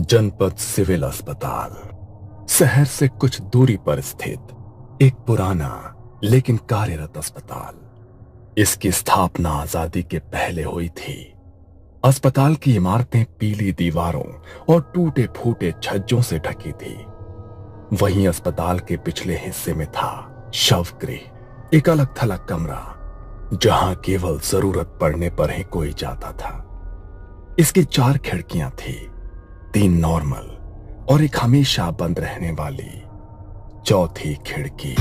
जनपद सिविल अस्पताल शहर से कुछ दूरी पर स्थित एक पुराना लेकिन कार्यरत अस्पताल। इसकी स्थापना आजादी के पहले हुई थी। अस्पताल की इमारतें पीली दीवारों और टूटे फूटे छज्जों से ढकी थी। वहीं अस्पताल के पिछले हिस्से में था शवगृह, एक अलग थलग कमरा जहां केवल जरूरत पड़ने पर ही कोई जाता था। इसकी 4 खिड़कियां थी, 3 नॉर्मल और एक हमेशा बंद रहने वाली चौथी खिड़की।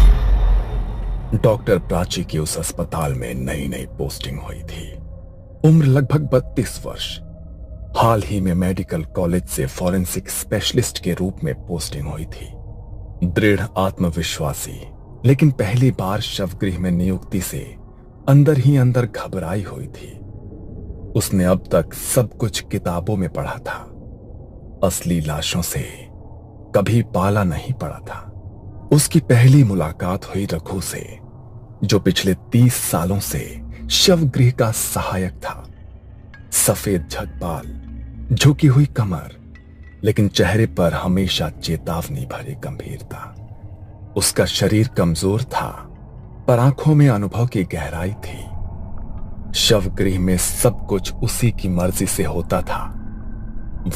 डॉक्टर प्राची की उस अस्पताल में नई नई पोस्टिंग हुई थी। उम्र लगभग 32 वर्ष। हाल ही में मेडिकल कॉलेज से फॉरेंसिक स्पेशलिस्ट के रूप में पोस्टिंग हुई थी। दृढ़ आत्मविश्वासी, लेकिन पहली बार शवगृह में नियुक्ति से अंदर ही अंदर घबराई हुई थी। उसने अब तक सब कुछ किताबों में पढ़ा था। असली लाशों से कभी पाला नहीं पड़ा था। उसकी पहली मुलाकात हुई रघु से, जो पिछले 30 सालों से शवगृह का सहायक था। सफेद झटबाल, झुकी हुई कमर, लेकिन चेहरे पर हमेशा चेतावनी भरी गंभीरता। उसका शरीर कमजोर था, पर आंखों में अनुभव की गहराई थी। शवगृह में सब कुछ उसी की मर्जी से होता था।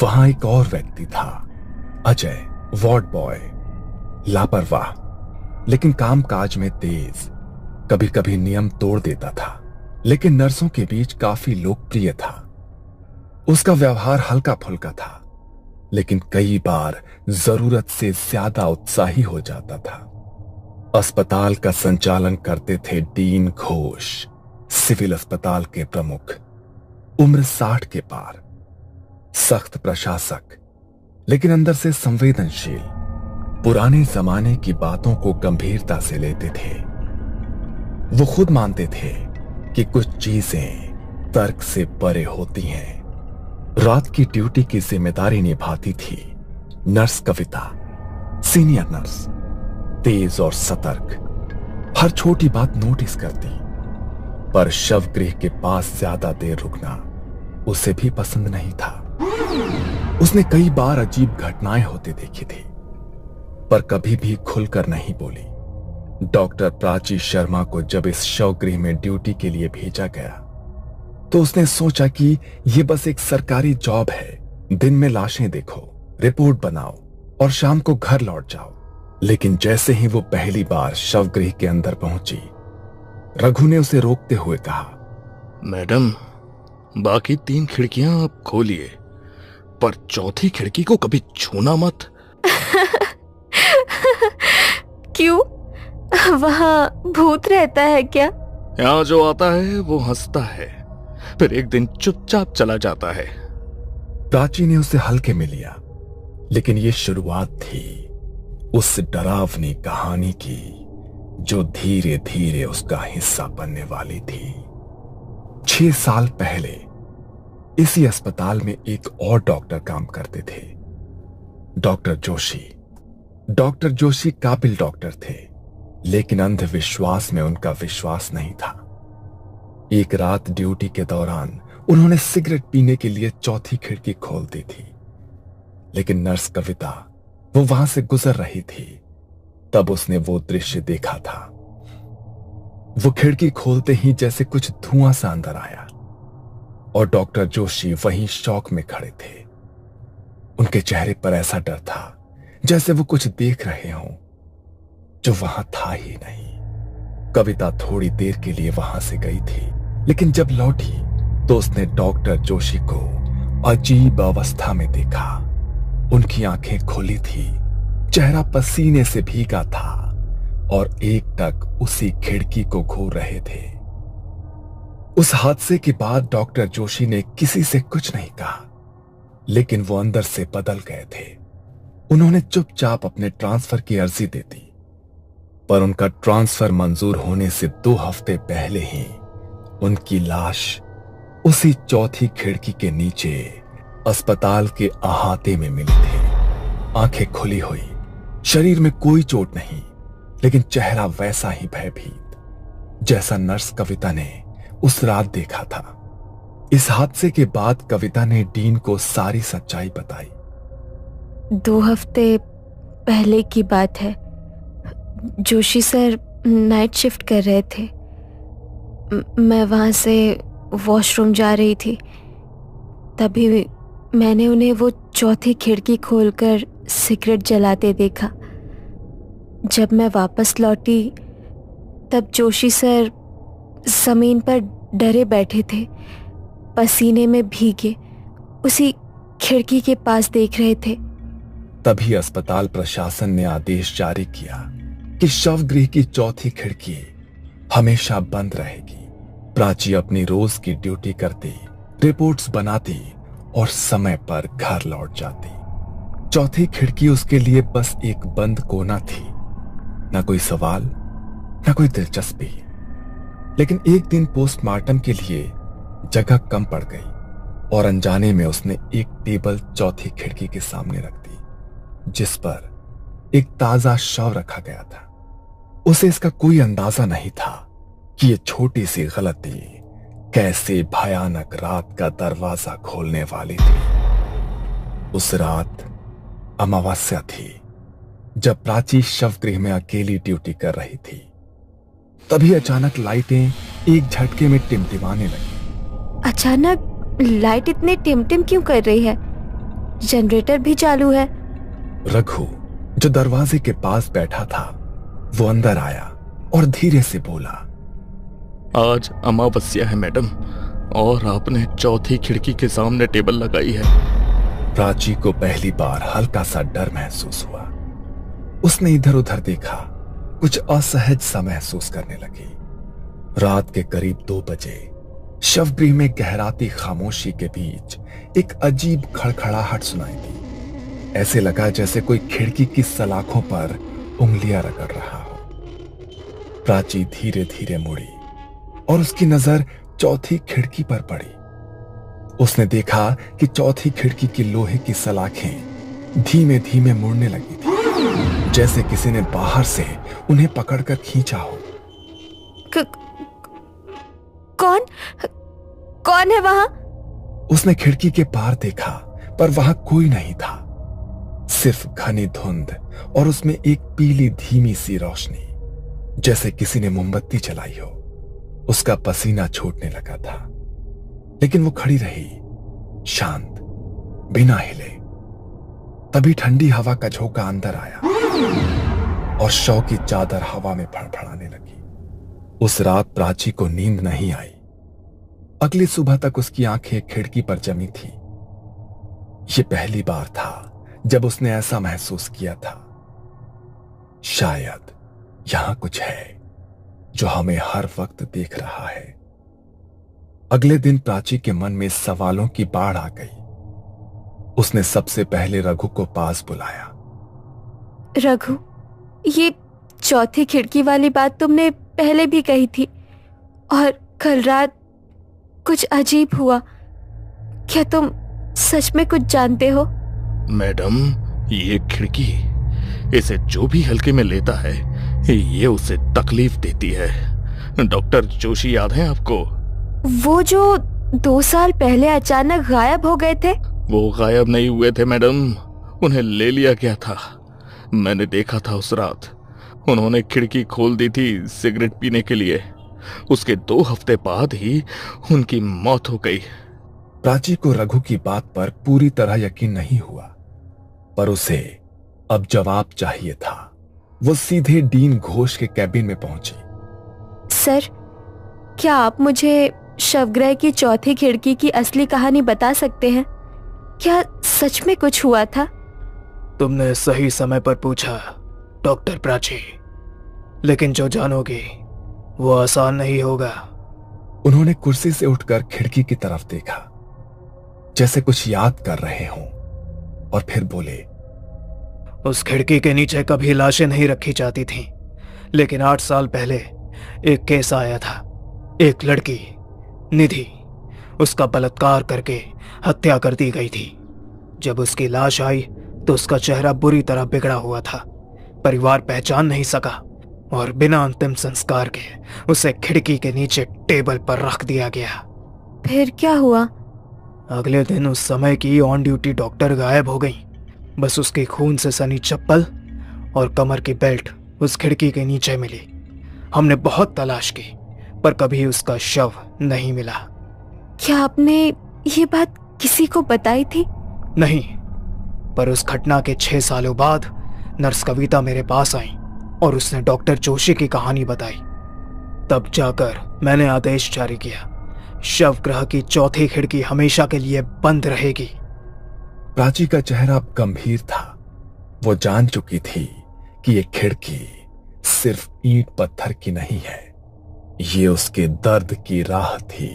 वहां एक और व्यक्ति था, अजय, वार्ड बॉय, लापरवाह लेकिन कामकाज में तेज। कभी कभी नियम तोड़ देता था, लेकिन नर्सों के बीच काफी लोकप्रिय था। उसका व्यवहार हल्का फुल्का था, लेकिन कई बार जरूरत से ज्यादा उत्साही हो जाता था। अस्पताल का संचालन करते थे डीन घोष, सिविल अस्पताल के प्रमुख। उम्र 60 के पार, सख्त प्रशासक, लेकिन अंदर से संवेदनशील। पुराने जमाने की बातों को गंभीरता से लेते थे। वो खुद मानते थे कि कुछ चीजें तर्क से परे होती हैं। रात की ड्यूटी की जिम्मेदारी निभाती थी नर्स कविता, सीनियर नर्स, तेज और सतर्क, हर छोटी बात नोटिस करती। पर शवगृह के पास ज्यादा देर रुकना उसे भी पसंद नहीं था। उसने कई बार अजीब घटनाएं होते देखी थी, पर कभी भी खुलकर नहीं बोली। डॉक्टर प्राची शर्मा को जब इस शवगृह में ड्यूटी के लिए भेजा गया, तो उसने सोचा कि यह बस एक सरकारी जॉब है। दिन में लाशें देखो, रिपोर्ट बनाओ और शाम को घर लौट जाओ। लेकिन जैसे ही वो पहली बार शवगृह के अंदर पहुंची, रघु ने उसे रोकते हुए कहा, मैडम, बाकी 3 खिड़कियां आप खोलिए, पर चौथी खिड़की को कभी छूना मत। क्यों? वहां भूत रहता है क्या? यहाँ जो आता है वो हंसता है, फिर एक दिन चुपचाप चला जाता है। प्राची ने उसे हल्के में लिया, लेकिन ये शुरुआत थी उस डरावनी कहानी की जो धीरे धीरे उसका हिस्सा बनने वाली थी। 6 साल पहले इसी अस्पताल में एक और डॉक्टर काम करते थे, डॉक्टर जोशी। डॉक्टर जोशी काबिल डॉक्टर थे, लेकिन अंधविश्वास में उनका विश्वास नहीं था। एक रात ड्यूटी के दौरान उन्होंने सिगरेट पीने के लिए चौथी खिड़की खोल दी थी, लेकिन नर्स कविता वो वहां से गुजर रही थी। तब उसने वो दृश्य देखा था। वो खिड़की खोलते ही जैसे कुछ धुआं सा अंदर आया, और डॉक्टर जोशी वहीं शौक में खड़े थे। उनके चेहरे पर ऐसा डर था जैसे वो कुछ देख रहे हों जो वहां था ही नहीं। कविता थोड़ी देर के लिए वहां से गई थी, लेकिन जब लौटी तो उसने डॉक्टर जोशी को अजीब अवस्था में देखा। उनकी आंखें खुली थी, चेहरा पसीने से भीगा था और एकटक उसी खिड़की को घूर रहे थे। उस हादसे के बाद डॉक्टर जोशी ने किसी से कुछ नहीं कहा, लेकिन वो अंदर से बदल गए थे। उन्होंने चुपचाप अपने ट्रांसफर की अर्जी दे दी, पर उनका ट्रांसफर मंजूर होने से 2 हफ्ते पहले ही उनकी लाश उसी चौथी खिड़की के नीचे अस्पताल के अहाते में मिली थी। आंखें खुली हुई, शरीर में कोई चोट नहीं, लेकिन चेहरा वैसा ही भयभीत जैसा नर्स कविता ने उस रात देखा था। इस हादसे के बाद कविता ने डीन को सारी सच्चाई बताई। 2 हफ्ते पहले की बात है। जोशी सर नाइट शिफ्ट कर रहे थे। मैं वहाँ से वॉशरूम जा रही थी, तभी मैंने उन्हें वो चौथी खिड़की खोलकर सिगरेट जलाते देखा। जब मैं वापस लौटी तब जोशी सर जमीन पर डरे बैठे थे, पसीने में भीगे, उसी खिड़की के पास देख रहे थे। तभी अस्पताल प्रशासन ने आदेश जारी किया कि शवगृह की चौथी खिड़की हमेशा बंद रहेगी। प्राची अपनी रोज की ड्यूटी करती, रिपोर्ट्स बनाती और समय पर घर लौट जाती। चौथी खिड़की उसके लिए बस एक बंद कोना थी, न कोई सवाल, न कोई दिलचस्पी। लेकिन एक दिन पोस्टमार्टम के लिए जगह कम पड़ गई और अनजाने में उसने एक टेबल चौथी खिड़की के सामने रख दी, जिस पर एक ताजा शव रखा गया था। उसे इसका कोई अंदाजा नहीं था कि ये छोटी सी गलती कैसे भयानक रात का दरवाजा खोलने वाली थी। उस रात अमावस्या थी, जब प्राची शवगृह में अकेली ड्यूटी कर रही थी। तभी अचानक लाइटें एक झटके में टिमटिमाने लगी। अचानक लाइट इतने टिमटिम क्यों कर रही है? जनरेटर भी चालू है। रघु, जो दरवाजे के पास बैठा था, वो अंदर आया और धीरे से बोला, आज अमावस्या है मैडम, और आपने चौथी खिड़की के सामने टेबल लगाई है। प्राची को पहली बार हल्का सा डर महसूस हुआ। उसने इधर उधर देखा, कुछ असहज सा महसूस करने लगी। रात के करीब 2 बजे शवगृह में गहराती खामोशी के बीच एक अजीब खड़खड़ाहट सुनाई दी। ऐसे लगा जैसे कोई खिड़की की सलाखों पर उंगलियां रगड़ रहा हो। प्राची धीरे धीरे मुड़ी और उसकी नजर चौथी खिड़की पर पड़ी। उसने देखा कि चौथी खिड़की की लोहे की सलाखें धीमे धीमे मुड़ने लगी थी, जैसे किसी ने बाहर से उन्हें पकड़कर खींचा हो। कौन है वहां? उसने खिड़की के पार देखा, पर वहां कोई नहीं था, सिर्फ घनी धुंध और उसमें एक पीली धीमी सी रोशनी, जैसे किसी ने मोमबत्ती जलाई हो। उसका पसीना छूटने लगा था, लेकिन वो खड़ी रही, शांत, बिना हिले। तभी ठंडी हवा का झोंका अंदर आया और शव की चादर हवा में फड़फड़ाने लगी। उस रात प्राची को नींद नहीं आई। अगली सुबह तक उसकी आंखें खिड़की पर जमी थी। ये पहली बार था जब उसने ऐसा महसूस किया था, शायद यहां कुछ है जो हमें हर वक्त देख रहा है। अगले दिन प्राची के मन में सवालों की बाढ़ आ गई। उसने सबसे पहले रघु को पास बुलाया। रघु, ये चौथी खिड़की वाली बात तुमने पहले भी कही थी, और कल रात कुछ अजीब हुआ। क्या तुम सच में कुछ जानते हो? मैडम, ये खिड़की, इसे जो भी हल्के में लेता है, ये उसे तकलीफ देती है। डॉक्टर जोशी याद है आपको? वो जो 2 साल पहले अचानक गायब हो गए थे? वो गायब नहीं हुए थे मैडम, उन्हें ले लिया गया था। मैंने देखा था उस रात। उन्होंने खिड़की खोल दी थी सिगरेट पीने के लिए। उसके 2 हफ्ते बाद ही उनकी मौत हो गई। प्राची को रघु की बात पर पूरी तरह यकीन नहीं हुआ, पर उसे अब जवाब चाहिए था। वो सीधे डीन घोष के कैबिन में पहुंची। सर, क्या आप मुझे शवगृह की चौथी खिड़की की असली कहानी बता सकते हैं? क्या सच में कुछ हुआ था? तुमने सही समय पर पूछा डॉक्टर प्राची, लेकिन जो जानोगे वो आसान नहीं होगा। उन्होंने कुर्सी से उठकर खिड़की की तरफ देखा, जैसे कुछ याद कर रहे हों, और फिर बोले, उस खिड़की के नीचे कभी लाशें नहीं रखी जाती थीं, लेकिन 8 साल पहले एक केस आया था। एक लड़की निधि, उसका बलात्कार करके हत्या कर दी गई थी। जब उसकी लाश आई तो उसका चेहरा बुरी तरह बिगड़ा हुआ था। परिवार पहचान नहीं सका और बिना अंतिम संस्कार के उसे खिड़की के नीचे टेबल पर रख दिया गया। फिर क्या हुआ? अगले दिन उस समय की ऑन ड्यूटी डॉक्टर गायब हो गई। बस उसके खून से सनी चप्पल और कमर की बेल्ट उस खिड़की के नीचे मिली। हमने बहुत तलाश की पर कभी उसका शव नहीं मिला। क्या आपने ये बात किसी को बताई थी? नहीं, पर उस घटना के 6 सालों बाद नर्स कविता मेरे पास आई और उसने डॉक्टर जोशी की कहानी बताई। तब जाकर मैंने आदेश जारी किया, शव गृह की चौथी खिड़की हमेशा के लिए बंद रहेगी। प्राची का चेहरा अब गंभीर था। वो जान चुकी थी कि ये खिड़की सिर्फ ईंट पत्थर की नहीं है, ये उसके दर्द की राह थी।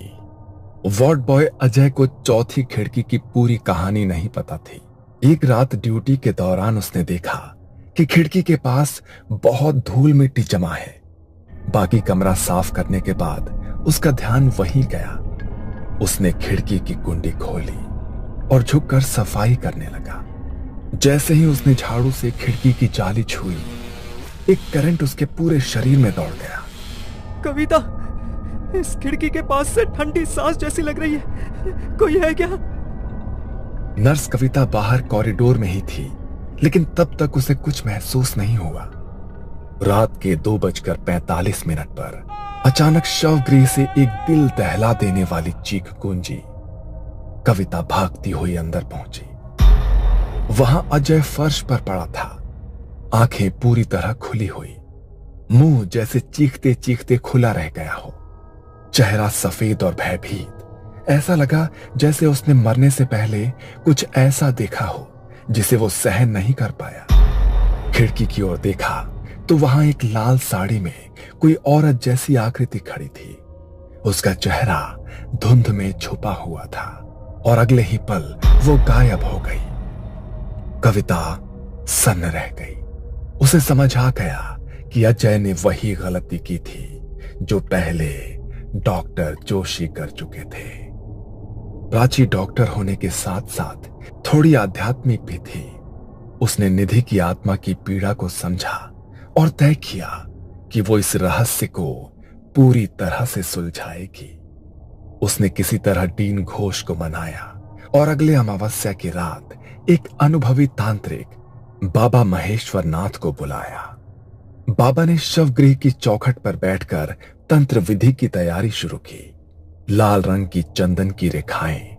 वार्ड बॉय अजय को चौथी खिड़की की पूरी कहानी नहीं पता थी। एक रात ड्यूटी के दौरान उसने देखा कि खिड़की के पास बहुत धूल मिट्टी जमा है। बाकी कमरा साफ करने के बाद उसका ध्यान वहीं गया। उसने खिड़की की कुंडी खोली और झुककर सफाई करने लगा। जैसे ही उसने झाड़ू से खिड़की की जाली छुई, एक करंट उसके पूरे शरीर में दौड़ गया। कविता, इस खिड़की के पास से ठंडी सांस जैसी लग रही है, कोई है क्या? नर्स कविता बाहर कॉरिडोर में ही थी, लेकिन तब तक उसे कुछ महसूस नहीं हुआ। रात के 2:45 पर अचानक शवगृह से एक दिल दहला देने वाली चीख गूंजी। कविता भागती हुई अंदर पहुंची। वहां अजय फर्श पर पड़ा था, आंखें पूरी तरह खुली हुई, मुंह जैसे चीखते चीखते खुला रह गया हो, चेहरा सफेद और भयभीत। ऐसा लगा जैसे उसने मरने से पहले कुछ ऐसा देखा हो जिसे वो सहन नहीं कर पाया। खिड़की की ओर देखा तो वहां एक लाल साड़ी में कोई औरत जैसी आकृति खड़ी थी। उसका चेहरा धुंध में छुपा हुआ था और अगले ही पल वो गायब हो गई। कविता सन्न रह गई। उसे समझ आ गया कि अजय ने वही गलती की थी जो पहले डॉक्टर जोशी कर चुके थे। प्राची डॉक्टर होने के साथ साथ थोड़ी आध्यात्मिक भी थी। उसने निधि की आत्मा की पीड़ा को समझा और तय किया कि वो इस रहस्य को पूरी तरह से सुलझाएगी। उसने किसी तरह डीन घोष को मनाया और अगले अमावस्या की रात एक अनुभवी तांत्रिक बाबा महेश्वर नाथ को बुलाया। बाबा ने शवगृह की चौखट पर बैठकर तंत्र विधि की तैयारी शुरू की। लाल रंग की चंदन की रेखाएं,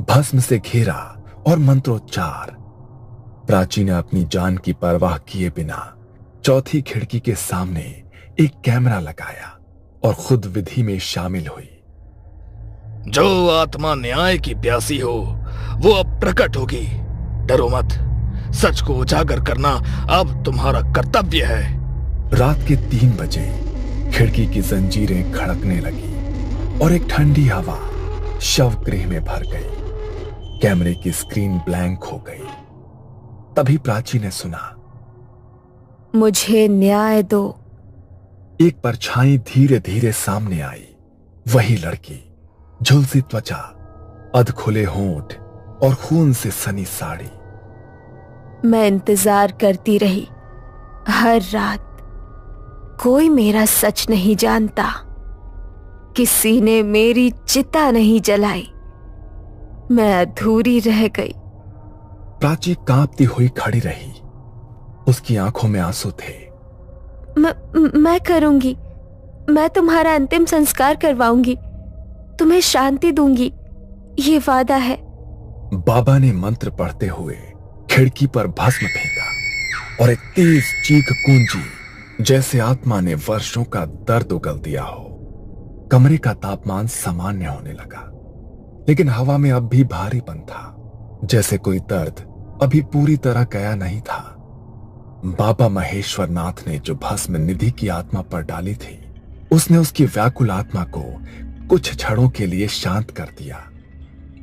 भस्म से घेरा और मंत्रोच्चार। प्राची ने अपनी जान की परवाह किए बिना चौथी खिड़की के सामने एक कैमरा लगाया और खुद विधि में शामिल हुई। जो आत्मा न्याय की प्यासी हो वो अब प्रकट होगी। डरो मत, सच को उजागर करना अब तुम्हारा कर्तव्य है। रात के 3 बजे खिड़की की जंजीरें खड़कने लगी और एक ठंडी हवा शवगृह में भर गई। कैमरे की स्क्रीन ब्लैंक हो गई। तभी प्राची ने सुना, मुझे न्याय दो। एक परछाई धीरे धीरे सामने आई। वही लड़की, झुलसी त्वचा, अधखुले होंठ और खून से सनी साड़ी। मैं इंतजार करती रही हर रात। कोई मेरा सच नहीं जानता। किसी ने मेरी चिता नहीं जलाई। मैं अधूरी रह गई। प्राची कांपती हुई खड़ी रही। उसकी आंखों में आंसू थे। मैं करूंगी। मैं तुम्हारा अंतिम संस्कार करवाऊंगी। तुम्हें शांति दूंगी, ये वादा है। बाबा ने मंत्र पढ़ते हुए खिड़की पर भस्म फेंका और एक तेज चीख गूंजी जैसे आत्मा ने वर्षों का दर्द उगल दिया हो। कमरे का तापमान सामान्य होने लगा, लेकिन हवा में अब भी भारीपन था, जैसे कोई दर्द अभी पूरी तरह गया नहीं था। बाबा महेश्वर नाथ ने जो भस्म निधि की आत्मा पर डाली थी, उसने उसकी व्याकुल आत्मा को कुछ क्षणों के लिए शांत कर दिया।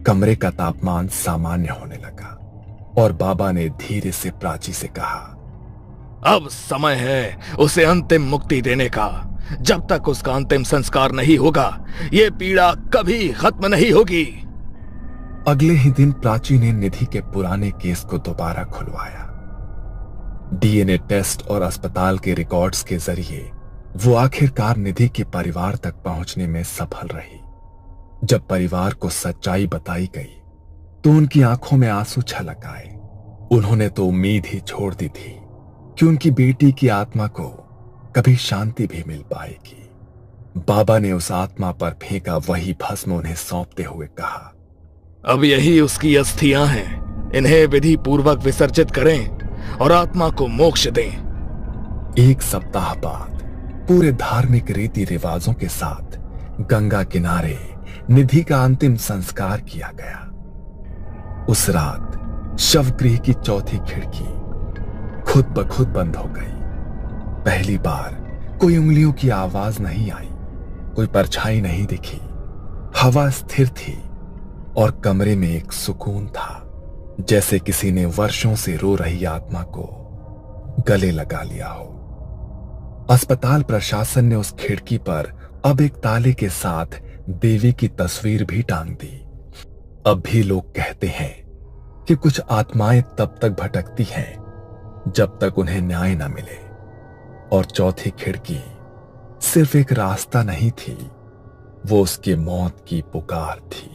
कमरे का तापमान सामान्य होने लगा और बाबा ने धीरे से प्राची से कहा, अब समय है उसे अंतिम मुक्ति देने का। जब तक उसका अंतिम संस्कार नहीं होगा ये पीड़ा कभी खत्म नहीं होगी। अगले ही दिन प्राची ने निधि के पुराने केस को दोबारा खुलवाया। डीएनए टेस्ट और अस्पताल के रिकॉर्ड्स के जरिए वो आखिरकार निधि के परिवार तक पहुंचने में सफल रही। जब परिवार को सच्चाई बताई गई तो उनकी आंखों में आंसू छलक आए। उन्होंने तो उम्मीद ही छोड़ दी थी कि उनकी बेटी की आत्मा को कभी शांति भी मिल पाएगी। बाबा ने उस आत्मा पर फेंका वही भस्म उन्हें सौंपते हुए कहा, अब यही उसकी अस्थियां हैं, इन्हें विधि पूर्वक विसर्जित करें और आत्मा को मोक्ष दें। एक सप्ताह बाद पूरे धार्मिक रीति रिवाजों के साथ गंगा किनारे निधि का अंतिम संस्कार किया गया। उस रात शवगृह की चौथी खिड़की खुद ब खुद बंद हो गई। पहली बार कोई उंगलियों की आवाज नहीं आई, कोई परछाई नहीं दिखी। हवा स्थिर थी और कमरे में एक सुकून था, जैसे किसी ने वर्षों से रो रही आत्मा को गले लगा लिया हो। अस्पताल प्रशासन ने उस खिड़की पर अब एक ताले के साथ देवी की तस्वीर भी टांग दी। अब भी लोग कहते हैं कि कुछ आत्माएं तब तक भटकती हैं जब तक उन्हें न्याय न मिले, और चौथी खिड़की सिर्फ एक रास्ता नहीं थी, वो उसकी मौत की पुकार थी।